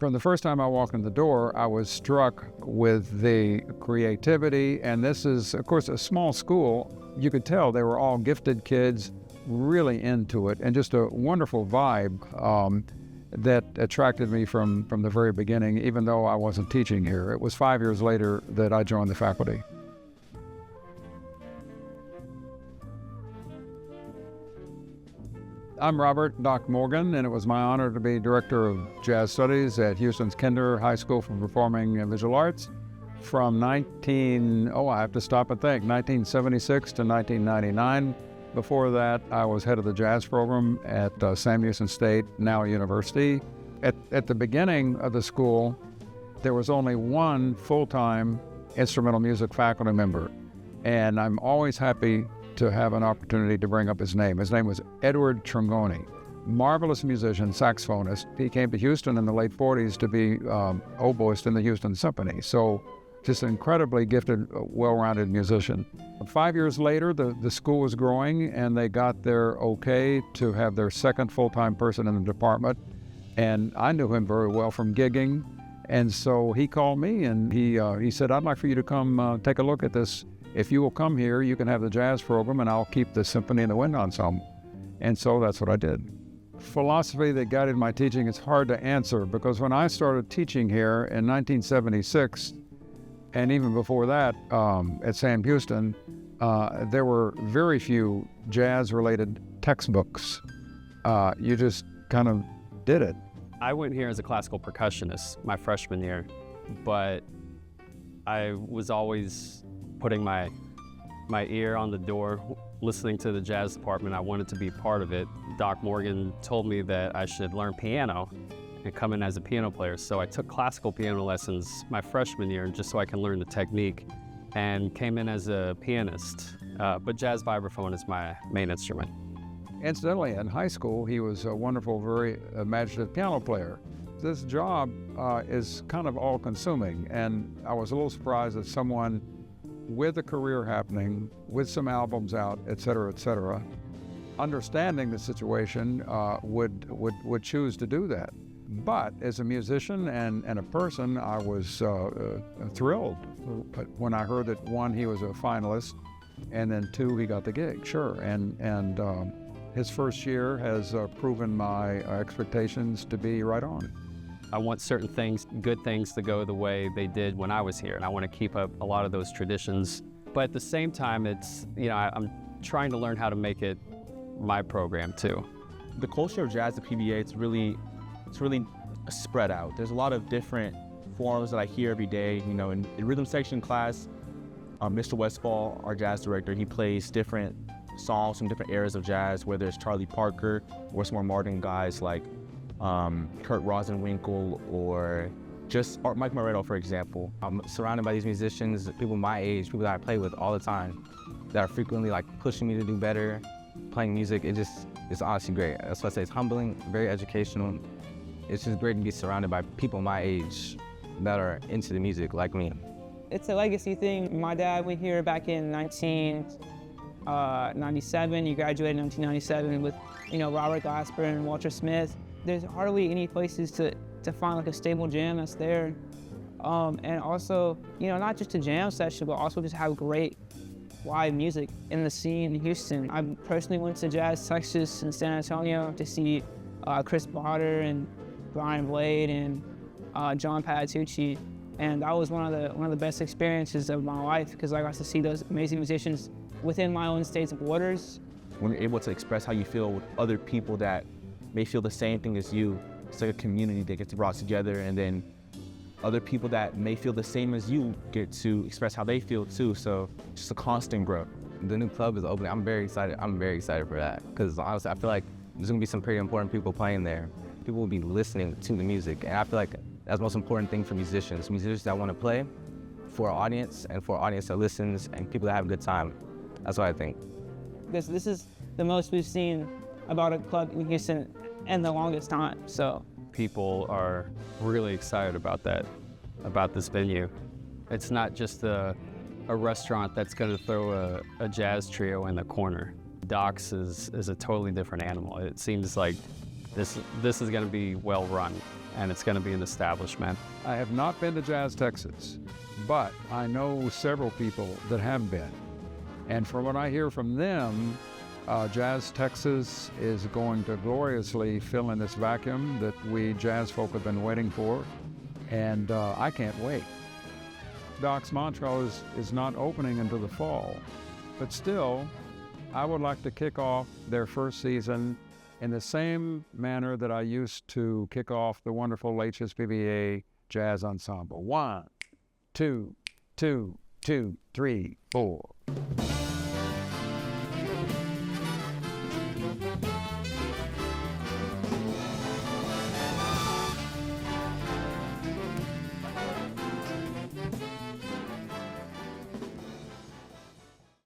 From the first time I walked in the door, I was struck with the creativity, and this is, of course, a small school. You could tell they were all gifted kids, really into it, and just a wonderful vibe that attracted me from the very beginning, even though I wasn't teaching here. It was 5 years later that I joined the faculty. I'm Robert Doc Morgan, and it was my honor to be Director of Jazz Studies at Houston's Kinder High School for Performing and Visual Arts from 1976 to 1999. Before that, I was head of the jazz program at Sam Houston State, now University. At the beginning of the school, there was only one full-time instrumental music faculty member, and I'm always happy to have an opportunity to bring up his name. His name was Edward Trongoni, marvelous musician, saxophonist. He came to Houston in the late 40s to be oboist in the Houston Symphony. So just an incredibly gifted, well-rounded musician. 5 years later, the school was growing, and they got their okay to have their second full-time person in the department. And I knew him very well from gigging. And so he called me, and he said, "I'd like for you to come take a look at this. If you will come here, you can have the jazz program, and I'll keep the symphony and the wind ensemble." And so that's what I did. Philosophy that guided my teaching is hard to answer, because when I started teaching here in 1976, and even before that at Sam Houston, there were very few jazz-related textbooks. You just kind of did it. I went here as a classical percussionist my freshman year, but I was always putting my ear on the door, listening to the jazz department. I wanted to be part of it. Doc Morgan told me that I should learn piano and come in as a piano player. So I took classical piano lessons my freshman year just so I can learn the technique, and came in as a pianist. But jazz vibraphone is my main instrument. Incidentally, in high school, he was a wonderful, very imaginative piano player. This job is kind of all-consuming, and I was a little surprised that someone with a career happening, with some albums out, et cetera, understanding the situation, would choose to do that. But as a musician and a person, I was thrilled. But when I heard that, one, he was a finalist, and then two, he got the gig, sure. And his first year has proven my expectations to be right on. I want certain things, good things, to go the way they did when I was here, and I want to keep up a lot of those traditions. But at the same time, it's, I'm trying to learn how to make it my program too. The culture of jazz at PVA, it's really spread out. There's a lot of different forms that I hear every day. In rhythm section class, Mr. Westfall, our jazz director, he plays different songs from different eras of jazz, whether it's Charlie Parker or some more modern guys like Kurt Rosenwinkel or just Mike Moretto, for example. I'm surrounded by these musicians, people my age, people that I play with all the time, that are frequently pushing me to do better, playing music. It's honestly great. That's why I say it's humbling, very educational. It's just great to be surrounded by people my age that are into the music like me. It's a legacy thing. My dad went here back in 1997. He graduated in 1997 with, Robert Glasper and Walter Smith. There's hardly any places to find a stable jam that's there. And also, not just a jam session, but also just have great live music in the scene in Houston. I personally went to Jazz Texas in San Antonio to see Chris Potter and Brian Blade and John Patitucci, and that was one of the best experiences of my life, because I got to see those amazing musicians within my own state's borders. When you're able to express how you feel with other people that may feel the same thing as you, it's like a community that gets brought together, and then other people that may feel the same as you get to express how they feel too. So just a constant growth. The new club is opening. I'm very excited for that, because honestly, I feel like there's gonna be some pretty important people playing there. People will be listening to the music, and I feel like that's the most important thing for musicians that want to play, for our audience, and for our audience that listens, and people that have a good time. That's what I think. This is the most we've seen about a club in Houston in the longest time, so. People are really excited about this venue. It's not just a restaurant that's going to throw a jazz trio in the corner. Doc's is a totally different animal. It seems like this is going to be well run. and it's going to be an establishment. I have not been to Jazz Texas, but I know several people that have been. And from what I hear from them, Jazz Texas is going to gloriously fill in this vacuum that we jazz folk have been waiting for. And I can't wait. Doc's Montrose is not opening until the fall, but still, I would like to kick off their first season in the same manner that I used to kick off the wonderful HSPVA Jazz Ensemble. 1, 2, 2, 2, 3, 4.